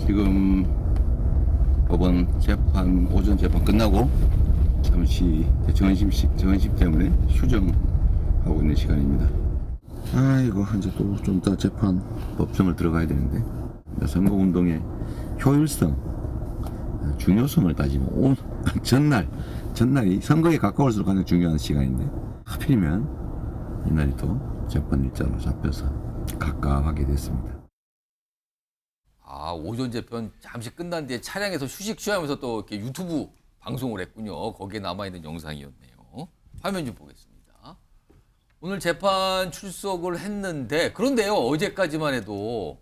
지금 법원 재판 오전 재판 끝나고 잠시 정원심 때문에 휴정하고 있는 시간입니다. 아이고 이제 또 좀 이따 재판 법정을 들어가야 되는데 선거운동의 효율성, 중요성을 따지면 전날이 선거에 가까울수록 가장 중요한 시간인데 하필이면 이날이 또 재판 일자로 잡혀서 갑갑하게 됐습니다. 오전 재판 잠시 끝난 뒤에 차량에서 휴식 취하면서 또 이렇게 유튜브 방송을 했군요. 거기에 남아있는 영상이었네요. 화면 좀 보겠습니다. 오늘 재판 출석을 했는데, 그런데요, 어제까지만 해도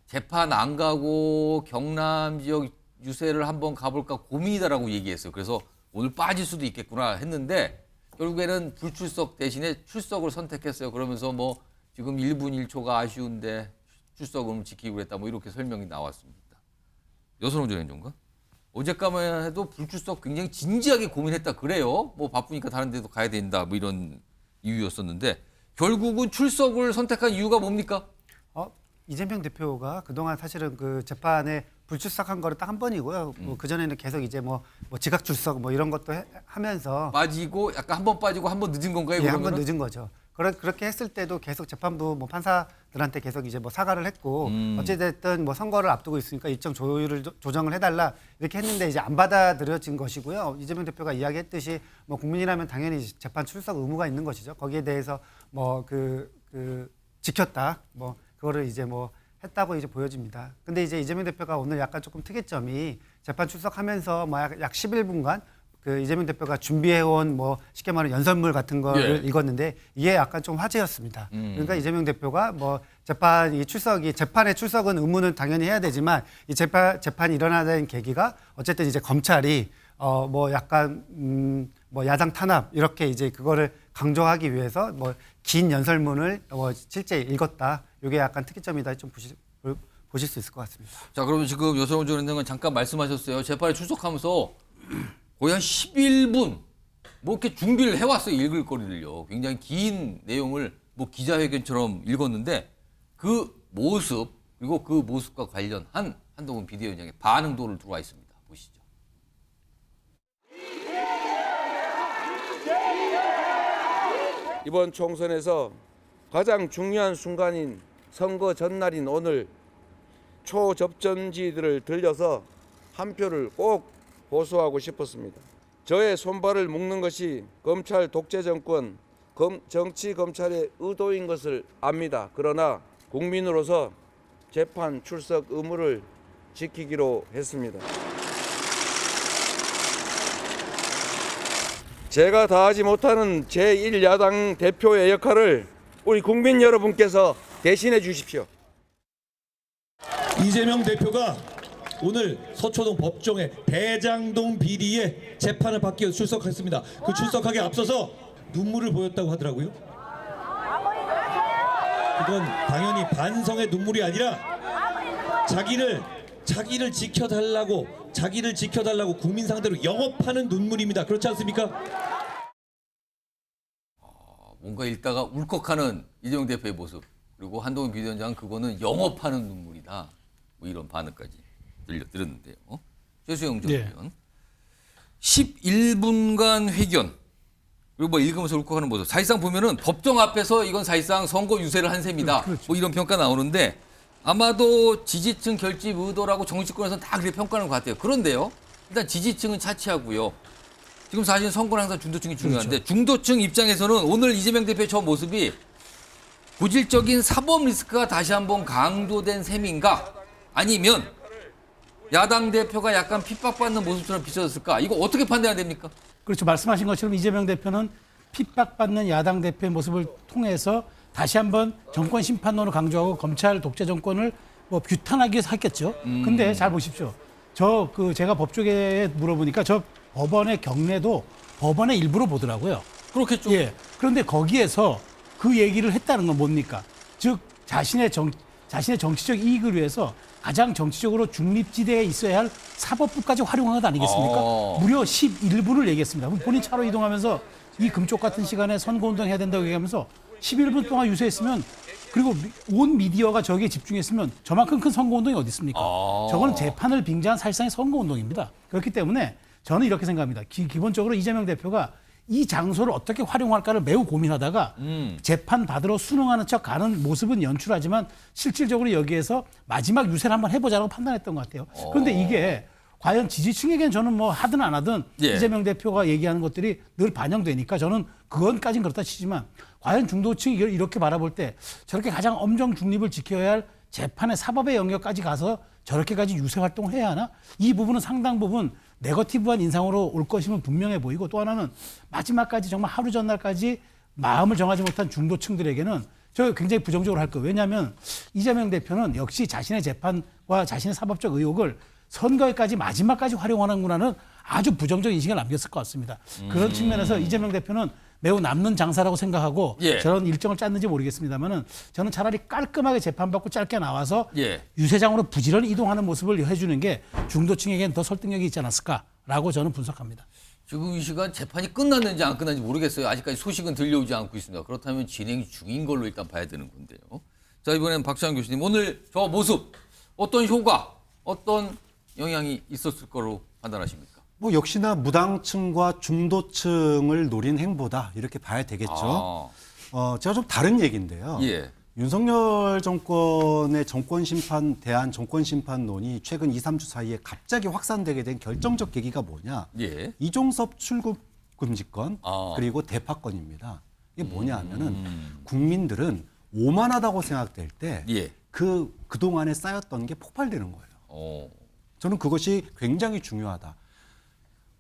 재판 안 가고 경남 지역 유세를 한번 가볼까 고민이다라고 얘기했어요. 그래서 오늘 빠질 수도 있겠구나 했는데, 결국에는 불출석 대신에 출석을 선택했어요. 그러면서 뭐 지금 1분 1초가 아쉬운데 출석을 지키기로 했다, 뭐 이렇게 설명이 나왔습니다. 여선홍 행정관, 어제까지만 해도 불출석 굉장히 진지하게 고민했다 그래요. 뭐 바쁘니까 다른 데도 가야 된다, 뭐 이런 이유였었는데 결국은 출석을 선택한 이유가 뭡니까? 이재명 대표가 그동안 사실은 그 재판에 불출석한 거는 딱 한 번이고요. 그 전에는 계속 이제 뭐 지각 출석 뭐 이런 것도 하면서 빠지고 약간 한 번 빠지고 한 번 늦은 건가요? 예, 한 번 그러면은? 늦은 거죠. 그렇게 했을 때도 계속 재판부 뭐 판사들한테 계속 이제 뭐 사과를 했고 어찌됐든 뭐 선거를 앞두고 있으니까 일정 조율을 조정을 해달라 이렇게 했는데 이제 안 받아들여진 것이고요. 이재명 대표가 이야기했듯이 뭐 국민이라면 당연히 재판 출석 의무가 있는 것이죠. 거기에 대해서 뭐 지켰다 뭐 그거를 이제 뭐 했다고 이제 보여집니다. 근데 이제 이재명 대표가 오늘 약간 조금 특이점이 재판 출석하면서 뭐 약 11분간 그 이재명 대표가 준비해온 뭐 쉽게 말하면 연설문 같은 거를 읽었는데 이게 약간 좀 화제였습니다. 그러니까 이재명 대표가 뭐 재판의 출석은 의무는 당연히 해야 되지만 이 재판이 일어나는 계기가 어쨌든 이제 검찰이 뭐 약간 뭐 야당 탄압 이렇게 이제 그거를 강조하기 위해서 뭐 긴 연설문을 실제 읽었다. 이게 약간 특이점이다. 좀 보실 수 있을 것 같습니다. 자, 그러면 지금 여선홍 전 행정관 잠깐 말씀하셨어요. 재판에 출석하면서 거의 한 11분 뭐 이렇게 준비를 해왔어요. 읽을 거리를요. 굉장히 긴 내용을 뭐 기자회견처럼 읽었는데 그 모습 그리고 그 모습과 관련한 한동훈 비대위원장의 반응도를 들어와 있습니다. 보시죠. 이번 총선에서 가장 중요한 순간인 선거 전날인 오늘 초접전지들을 들려서 한 표를 꼭 호소하고 싶었습니다. 저의 손발을 묶는 것이 검찰 독재 정권, 정치 검찰의 의도인 것을 압니다. 그러나 국민으로서 재판 출석 의무를 지키기로 했습니다. 제가 다하지 못하는 제1야당 대표의 역할을 우리 국민 여러분께서 대신해 주십시오. 이재명 대표가 오늘 서초동 법정에 대장동 비리의 재판을 받기 위해서 출석했습니다. 그 출석하기 앞서서 눈물을 보였다고 하더라고요. 그건 당연히 반성의 눈물이 아니라 자기를 지켜달라고 국민 상대로 영업하는 눈물입니다. 그렇지 않습니까? 뭔가 읽다가 울컥하는 이재명 대표의 모습, 그리고 한동훈 비대위원장은 그거는 영업하는 눈물이다. 뭐 이런 반응까지 들었는데요. 최수영 전 의원. 11분간 회견, 그리고 뭐 읽으면서 울컥하는 모습. 사실상 보면은 법정 앞에서 이건 사실상 선거 유세를 한 셈이다. 그렇죠. 뭐 이런 평가 나오는데 아마도 지지층 결집 의도라고 정치권에서는 다 그렇게 평가하는 것 같아요. 그런데요, 일단 지지층은 차치하고요. 지금 사실 선거는 항상 중도층이 중요한데 그렇죠. 중도층 입장에서는 오늘 이재명 대표의 저 모습이 고질적인 사법 리스크가 다시 한번 강조된 셈인가? 아니면 야당 대표가 약간 핍박받는 모습처럼 비춰졌을까? 이거 어떻게 판단해야 됩니까? 그렇죠. 말씀하신 것처럼 이재명 대표는 핍박받는 야당 대표의 모습을 통해서 다시 한번 정권 심판론을 강조하고 검찰 독재 정권을 뭐 규탄하기 위해서 했겠죠. 근데 잘 보십시오. 제가 법조계에 물어보니까 저 법원의 경례도 법원의 일부로 보더라고요. 그렇겠죠. 예. 그런데 거기에서 그 얘기를 했다는 건 뭡니까? 즉 자신의 정치적 이익을 위해서 가장 정치적으로 중립지대에 있어야 할 사법부까지 활용한 것 아니겠습니까? 무려 11분을 얘기했습니다. 그럼 본인 차로 이동하면서 이 금쪽 같은 시간에 선거운동 해야 된다고 얘기하면서 11분 동안 유세했으면 그리고 온 미디어가 저기에 집중했으면 저만큼 큰 선거운동이 어디 있습니까? 저거는 재판을 빙자한 사실상의 선거운동입니다. 그렇기 때문에 저는 이렇게 생각합니다. 기본적으로 이재명 대표가 이 장소를 어떻게 활용할까를 매우 고민하다가 재판 받으러 순응하는 척 가는 모습은 연출하지만 실질적으로 여기에서 마지막 유세를 한번 해보자고 판단했던 것 같아요. 그런데 이게 과연 지지층에게는 저는 뭐 하든 안 하든 예. 이재명 대표가 얘기하는 것들이 늘 반영되니까 저는 그건까진 그렇다 치지만 과연 중도층이 이걸 이렇게 바라볼 때 저렇게 가장 엄정 중립을 지켜야 할 재판의 사법의 영역까지 가서 저렇게까지 유세 활동을 해야 하나? 이 부분은 상당 부분 네거티브한 인상으로 올 것임은 분명해 보이고 또 하나는 마지막까지 정말 하루 전날까지 마음을 정하지 못한 중도층들에게는 저 굉장히 부정적으로 할 거예요. 왜냐하면 이재명 대표는 역시 자신의 재판과 자신의 사법적 의혹을 선거에까지 마지막까지 활용하는구나는 아주 부정적 인식을 남겼을 것 같습니다. 그런 측면에서 이재명 대표는 매우 남는 장사라고 생각하고 예. 저런 일정을 짰는지 모르겠습니다만은 저는 차라리 깔끔하게 재판받고 짧게 나와서 예. 유세장으로 부지런히 이동하는 모습을 해주는 게 중도층에게는 더 설득력이 있지 않았을까라고 저는 분석합니다. 지금 이 시간 재판이 끝났는지 안 끝났는지 모르겠어요. 아직까지 소식은 들려오지 않고 있습니다. 그렇다면 진행 중인 걸로 일단 봐야 되는 건데요. 자, 이번엔 박시환 교수님, 오늘 저 모습 어떤 효과, 어떤 영향이 있었을 거로 판단하십니까? 뭐 역시나 무당층과 중도층을 노린 행보다 이렇게 봐야 되겠죠. 제가 좀 다른 얘기인데요. 예. 윤석열 정권의 정권심판, 대한 정권심판론이 최근 2, 3주 사이에 갑자기 확산되게 된 결정적 계기가 뭐냐. 예. 이종섭 출국 금지권 그리고 대파권입니다. 이게 뭐냐 하면은 국민들은 오만하다고 생각될 때 예. 그동안에 쌓였던 게 폭발되는 거예요. 저는 그것이 굉장히 중요하다.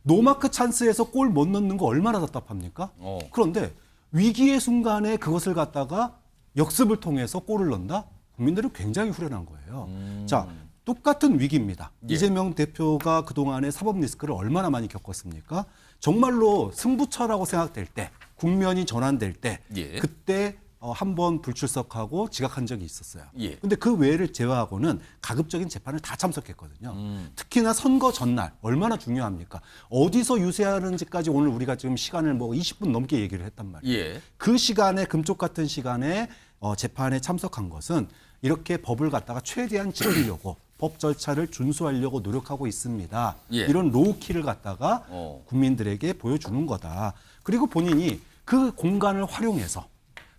노마크 찬스에서 골 못 넣는 거 얼마나 답답합니까? 그런데 위기의 순간에 그것을 갖다가 역습을 통해서 골을 넣는다? 국민들은 굉장히 후련한 거예요. 자, 똑같은 위기입니다. 예. 이재명 대표가 그동안에 사법 리스크를 얼마나 많이 겪었습니까? 정말로 승부처라고 생각될 때, 국면이 전환될 때, 예. 그때 한번 불출석하고 지각한 적이 있었어요. 예. 근데 그 외를 제외하고는 가급적인 재판을 다 참석했거든요. 특히나 선거 전날 얼마나 중요합니까? 어디서 유세하는지까지 오늘 우리가 지금 시간을 뭐 20분 넘게 얘기를 했단 말이에요. 예. 그 시간에 금쪽 같은 시간에 재판에 참석한 것은 이렇게 법을 갖다가 최대한 지키려고 법 절차를 준수하려고 노력하고 있습니다. 예. 이런 로우키를 갖다가 국민들에게 보여주는 거다. 그리고 본인이 그 공간을 활용해서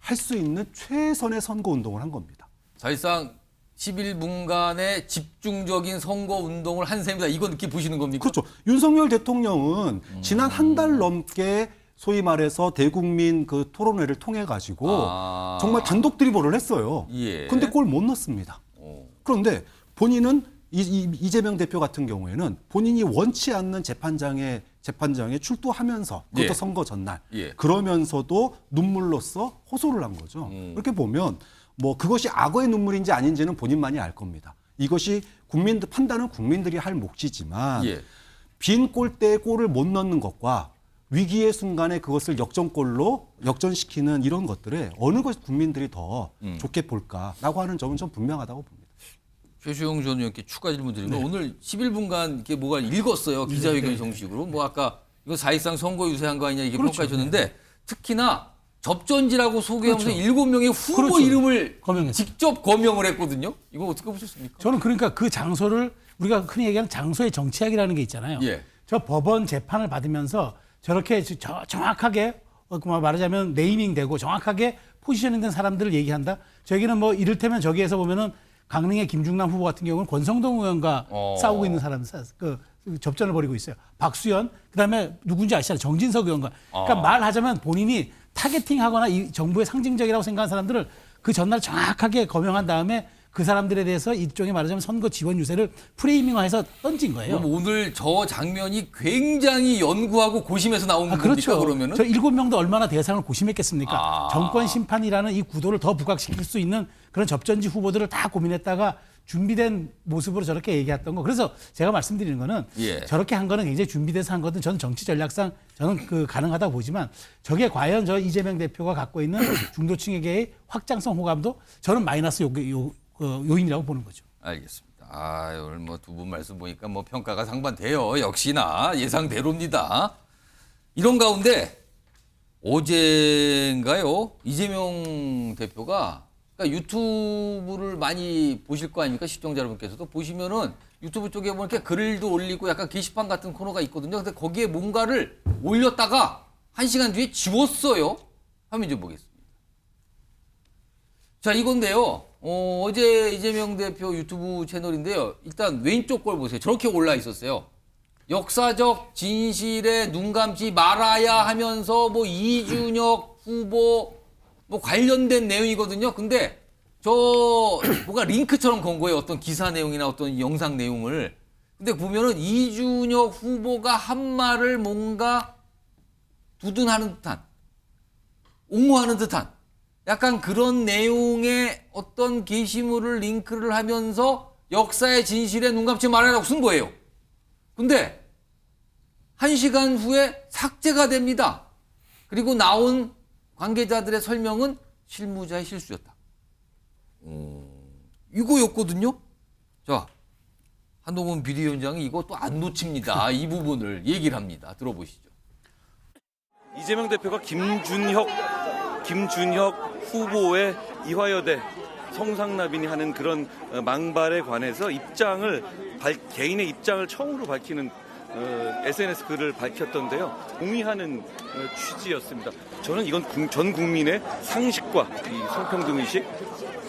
할 수 있는 최선의 선거 운동을 한 겁니다. 사실상 11분간의 집중적인 선거 운동을 한 셈이다. 이거 느끼 보시는 겁니까? 그렇죠. 윤석열 대통령은 지난 한 달 넘게 소위 말해서 대국민 그 토론회를 통해 가지고 정말 단독 드리블을 했어요. 예. 근데 골 못 넣습니다. 그런데 본인은 이재명 대표 같은 경우에는 본인이 원치 않는 재판장에 출두하면서 그것도 예. 선거 전날 예. 그러면서도 눈물로써 호소를 한 거죠. 그렇게 보면 뭐 그것이 악어의 눈물인지 아닌지는 본인만이 알 겁니다. 이것이 판단은 국민들이 할 몫이지만 예. 빈 골대에 골을 못 넣는 것과 위기의 순간에 그것을 역전시키는 이런 것들에 어느 것이 국민들이 더 좋게 볼까라고 하는 점은 좀 분명하다고 봅니다. 최수영 전 의원께 추가 질문 드리면 오늘 11분간 이렇게 뭐가 읽었어요. 기자회견 정식으로. 뭐 아까 이거 사실상 선거 유세한 거 아니냐 이게 평가해 줬는데 특히나 접전지라고 소개하면서 7명의 후보 이름을 직접 거명을 했거든요. 이거 어떻게 보셨습니까? 저는 그러니까 그 장소를 우리가 흔히 얘기하는 장소의 정치학이라는 게 있잖아요. 예. 저 법원 재판을 받으면서 저렇게 정확하게 말하자면 네이밍되고 정확하게 포지셔닝된 사람들을 얘기한다. 저기는 뭐 이를테면 저기에서 보면은 강릉의 김중남 후보 같은 경우는 권성동 의원과 싸우고 있는 사람, 그 접전을 벌이고 있어요. 박수현, 그다음에 누군지 아시잖아요. 정진석 의원과. 그러니까 말하자면 본인이 타겟팅하거나 이 정부의 상징적이라고 생각하는 사람들을 그 전날 정확하게 거명한 다음에 그 사람들에 대해서 일종의 말하자면 선거 지원 유세를 프레이밍화해서 던진 거예요. 그럼 오늘 저 장면이 굉장히 연구하고 고심해서 나온 겁니까? 그렇죠. 그러면은? 저 7명도 얼마나 대상을 고심했겠습니까? 정권 심판이라는 이 구도를 더 부각시킬 수 있는 그런 접전지 후보들을 다 고민했다가 준비된 모습으로 저렇게 얘기했던 거. 그래서 제가 말씀드리는 거는 예. 저렇게 한 거는 굉장히 준비돼서 한 거든 저는 정치 전략상 저는 가능하다고 보지만 저게 과연 저 이재명 대표가 갖고 있는 중도층에게의 확장성 호감도 저는 마이너스 요인이라고 보는 거죠. 알겠습니다. 오늘 뭐 두 분 말씀 보니까 뭐 평가가 상반돼요. 역시나 예상대로입니다. 이런 가운데 어젠가요? 이재명 대표가 그러니까 유튜브를 많이 보실 거 아닙니까? 시청자 여러분께서도 보시면은 유튜브 쪽에 보면 이렇게 글도 올리고 약간 게시판 같은 코너가 있거든요. 근데 거기에 뭔가를 올렸다가 1시간 뒤에 지웠어요. 화면 좀 보겠습니다. 자, 이건데요. 어제 이재명 대표 유튜브 채널인데요. 일단 왼쪽 걸 보세요. 저렇게 올라 있었어요. 역사적 진실에 눈 감지 말아야 하면서 뭐 이준혁 후보 뭐 관련된 내용이거든요. 근데 저 뭐가 링크처럼 건 거예요. 어떤 기사 내용이나 어떤 영상 내용을. 근데 보면은 이준혁 후보가 한 말을 뭔가 두둔하는 듯한, 옹호하는 듯한 약간 그런 내용의 어떤 게시물을 링크를 하면서 역사의 진실에 눈 감지 말아라고 쓴 거예요. 근데 1시간 후에 삭제가 됩니다. 그리고 나온 관계자들의 설명은 실무자의 실수였다. 이거였거든요. 자, 한동훈 비대위원장이 이거 또 안 놓칩니다. 이 부분을 얘기를 합니다. 들어보시죠. 이재명 대표가 김준혁 후보의 이화여대 성상납인이 하는 그런 망발에 관해서 개인의 입장을 처음으로 밝히는 SNS 글을 밝혔던데요. 동의하는 취지였습니다. 저는 이건 전 국민의 상식과 이 성평등의식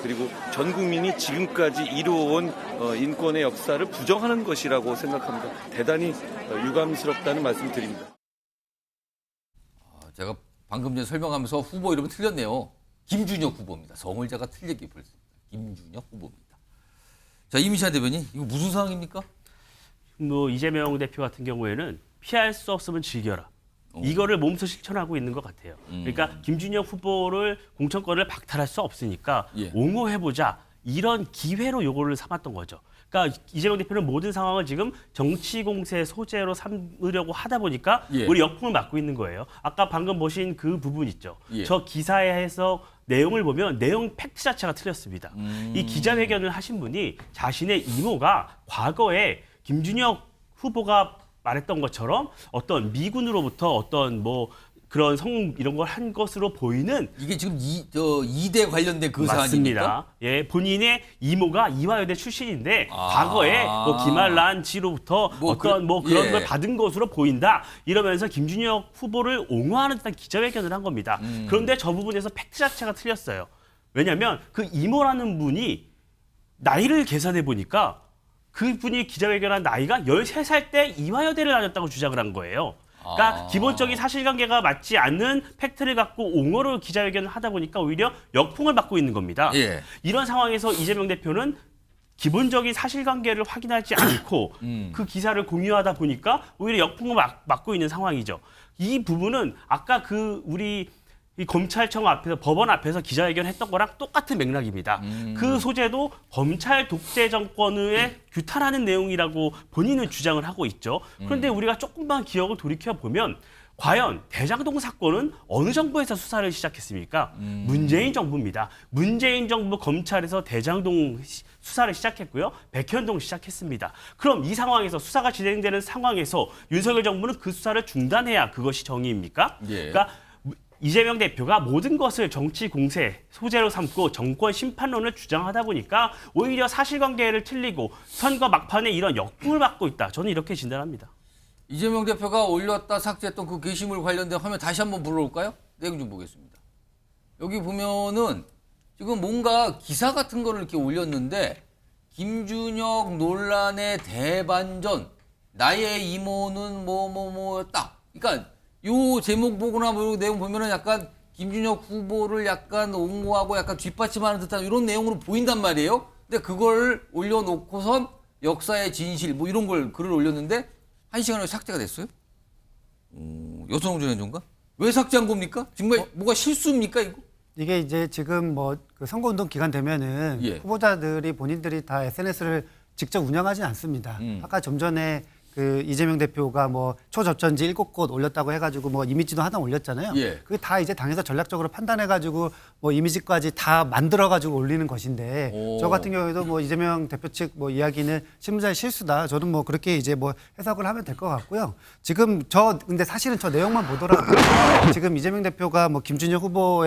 그리고 전 국민이 지금까지 이루어온 인권의 역사를 부정하는 것이라고 생각합니다. 대단히 유감스럽다는 말씀 드립니다. 제가 방금 전에 설명하면서 후보 이름은 틀렸네요. 김준혁 후보입니다. 성을 제가 틀리게 불렀습니다. 김준혁 후보입니다. 자, 이민찬 대변인, 이거 무슨 상황입니까? 뭐 이재명 대표 같은 경우에는 피할 수 없으면 즐겨라. 이거를 몸소 실천하고 있는 것 같아요. 그러니까 김준혁 후보를 공천권을 박탈할 수 없으니까 예. 옹호해보자. 이런 기회로 요거를 삼았던 거죠. 그러니까 이재명 대표는 모든 상황을 지금 정치 공세 소재로 삼으려고 하다 보니까 예. 우리 역풍을 맞고 있는 거예요. 아까 방금 보신 그 부분 있죠. 예. 저 기사에서 내용을 보면 내용 팩트 자체가 틀렸습니다. 이 기자회견을 하신 분이 자신의 이모가 과거에 김준혁 후보가 말했던 것처럼 어떤 미군으로부터 어떤 뭐 그런 이런 걸 한 것으로 보이는 이게 지금 이대 관련된 그 사안입니까? 맞습니다. 예, 본인의 이모가 이화여대 출신인데 과거에 뭐 김한란 씨로부터 그런 예. 걸 받은 것으로 보인다. 이러면서 김준혁 후보를 옹호하는 듯한 기자회견을 한 겁니다. 그런데 저 부분에서 팩트 자체가 틀렸어요. 왜냐하면 그 이모라는 분이 나이를 계산해 보니까 그분이 기자회견한 나이가 13살 때 이화여대를 다녔다고 주장을 한 거예요. 그러니까 기본적인 사실관계가 맞지 않는 팩트를 갖고 옹호를 기자회견을 하다 보니까 오히려 역풍을 맞고 있는 겁니다. 예. 이런 상황에서 이재명 대표는 기본적인 사실관계를 확인하지 않고 그 기사를 공유하다 보니까 오히려 역풍을 맞고 있는 상황이죠. 이 부분은 아까 우리 이 검찰청 앞에서 법원 앞에서 기자회견했던 거랑 똑같은 맥락입니다. 그 소재도 검찰 독재 정권을 규탄하는 내용이라고 본인은 주장을 하고 있죠. 그런데 우리가 조금만 기억을 돌이켜 보면 과연 대장동 사건은 어느 정부에서 수사를 시작했습니까? 문재인 정부입니다. 문재인 정부 검찰에서 대장동 수사를 시작했고요. 백현동 시작했습니다. 그럼 이 상황에서 수사가 진행되는 상황에서 윤석열 정부는 그 수사를 중단해야 그것이 정의입니까? 예. 그러니까 이재명 대표가 모든 것을 정치 공세 소재로 삼고 정권 심판론을 주장하다 보니까 오히려 사실관계를 틀리고 선거 막판에 이런 역풍을 맞고 있다. 저는 이렇게 진단합니다. 이재명 대표가 올렸다 삭제했던 그 게시물 관련된 화면 다시 한번 불러올까요? 내용 좀 보겠습니다. 여기 보면은 지금 뭔가 기사 같은 거를 이렇게 올렸는데 김준혁 논란의 대반전 나의 이모는 뭐였다. 그러니까 요 제목 보거나 뭐 내용 보면은 약간 김준혁 후보를 약간 옹호하고 약간 뒷받침하는 듯한 이런 내용으로 보인단 말이에요. 근데 그걸 올려놓고선 역사의 진실 뭐 이런 걸 글을 올렸는데 1시간 후에 삭제가 됐어요. 여성정 현종가? 왜 삭제한 겁니까? 정말 뭐가 실수입니까 이거? 이게 이제 지금 뭐 그 선거운동 기간 되면은 예. 후보자들이 본인들이 다 SNS를 직접 운영하진 않습니다. 아까 좀 전에 그 이재명 대표가 뭐 초접전지 7곳 올렸다고 해가지고 뭐 이미지도 하나 올렸잖아요. 예. 그게 다 이제 당에서 전략적으로 판단해가지고 뭐 이미지까지 다 만들어가지고 올리는 것인데 오. 저 같은 경우에도 뭐 이재명 대표 측 뭐 이야기는 실무자의 실수다. 저는 뭐 그렇게 이제 뭐 해석을 하면 될 것 같고요. 지금 근데 사실은 저 내용만 보더라도 지금 이재명 대표가 뭐 김준현 후보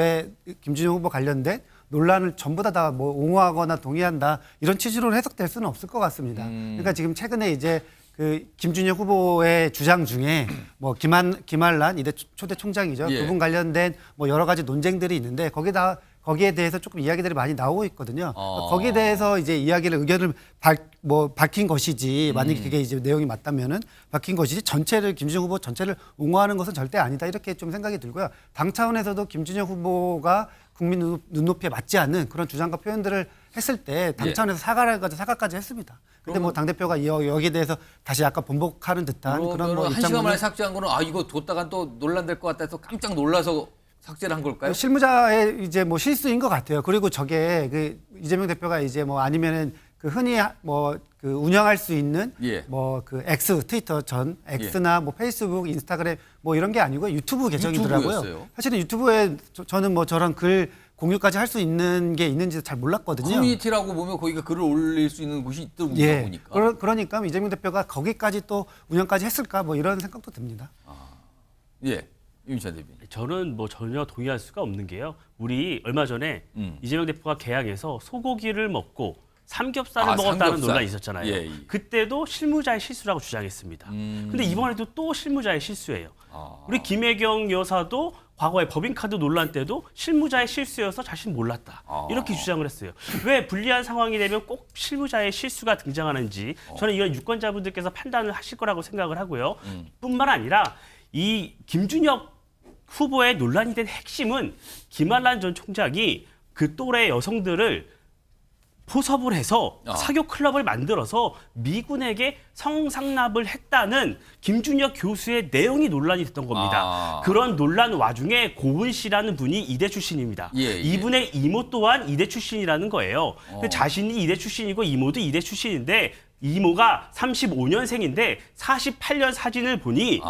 관련된 논란을 전부 다 뭐 옹호하거나 동의한다 이런 취지로 해석될 수는 없을 것 같습니다. 그러니까 지금 최근에 이제 그 김준현 후보의 주장 중에 뭐 김한란 이대 초대 총장이죠. 예. 그분 관련된 뭐 여러 가지 논쟁들이 있는데 거기에 대해서 조금 이야기들이 많이 나오고 있거든요. 거기에 대해서 이제 의견을 밝힌 것이지 만약에 그게 이제 내용이 맞다면은 밝힌 것이지 김준현 후보 전체를 옹호하는 것은 절대 아니다 이렇게 좀 생각이 들고요. 당 차원에서도 김준현 후보가 국민 눈높이에 맞지 않는 그런 주장과 표현들을 했을 때 당 예. 차원에서 사과까지 했습니다. 근데 뭐 당대표가 여기에 대해서 다시 약간 번복하는 듯한 그런 뭐 한 시간 입장문을 만에 삭제한 거는 이거 뒀다가 또 논란될 것 같다 해서 깜짝 놀라서 삭제를 한 걸까요? 실무자의 이제 뭐 실수인 것 같아요. 그리고 저게 그 이재명 대표가 이제 뭐 아니면은 그 흔히 뭐 그 운영할 수 있는 예. 뭐 그 트위터 전 X나 뭐 페이스북, 인스타그램 뭐 이런 게 아니고 유튜브 계정이더라고요. 유튜브였어요? 사실은 유튜브에 저는 뭐 저런 글 공유까지 할 수 있는 게 있는지 잘 몰랐거든요. 커뮤니티라고 보면 거기가 글을 올릴 수 있는 곳이 있더군요. 예. 보니까. 그러니까 이재명 대표가 거기까지 또 운영까지 했을까 뭐 이런 생각도 듭니다. 예. 윤찬 대표님. 저는 뭐 전혀 동의할 수가 없는 게요. 우리 얼마 전에 이재명 대표가 개항해서 소고기를 먹고 삼겹살을 먹었다는 삼겹살. 논란이 있었잖아요. 예, 예. 그때도 실무자의 실수라고 주장했습니다. 근데 이번에도 또 실무자의 실수예요. 우리 김혜경 여사도 과거에 법인카드 논란 때도 실무자의 실수여서 자신 몰랐다. 이렇게 주장을 했어요. 왜 불리한 상황이 되면 꼭 실무자의 실수가 등장하는지 저는 이런 유권자분들께서 판단을 하실 거라고 생각을 하고요. 뿐만 아니라 이 김준혁 후보의 논란이 된 핵심은 김한란 전 총장이 그 또래 여성들을 포섭을 해서 사교 클럽을 만들어서 미군에게 성상납을 했다는 김준혁 교수의 내용이 논란이 됐던 겁니다. 그런 논란 와중에 고은 씨라는 분이 이대 출신입니다. 예. 이분의 이모 또한 이대 출신이라는 거예요. 자신이 이대 출신이고 이모도 이대 출신인데 이모가 35년생인데 48년 사진을 보니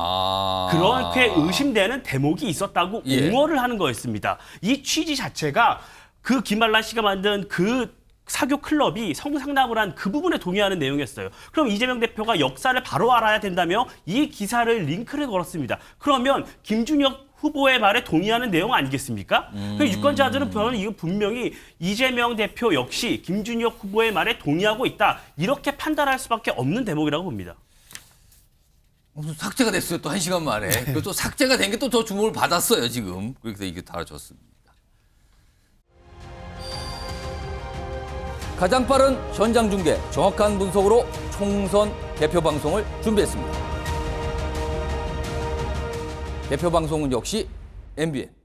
그렇게 의심되는 대목이 있었다고 예. 옹호를 하는 거였습니다. 이 취지 자체가 그 김한란 씨가 만든 그 사교 클럽이 성상납을 한 그 부분에 동의하는 내용이었어요. 그럼 이재명 대표가 역사를 바로 알아야 된다며 이 기사를 링크를 걸었습니다. 그러면 김준혁 후보의 말에 동의하는 내용 아니겠습니까? 유권자들은 이거 분명히 이재명 대표 역시 김준혁 후보의 말에 동의하고 있다. 이렇게 판단할 수밖에 없는 대목이라고 봅니다. 무슨 삭제가 됐어요. 또 1시간 만에. 그리고 또 삭제가 된 게 또 더 주목을 받았어요. 지금. 그렇게 이게 달아졌습니다. 가장 빠른 현장 중계, 정확한 분석으로 총선 대표 방송을 준비했습니다. 대표 방송은 역시 MBN.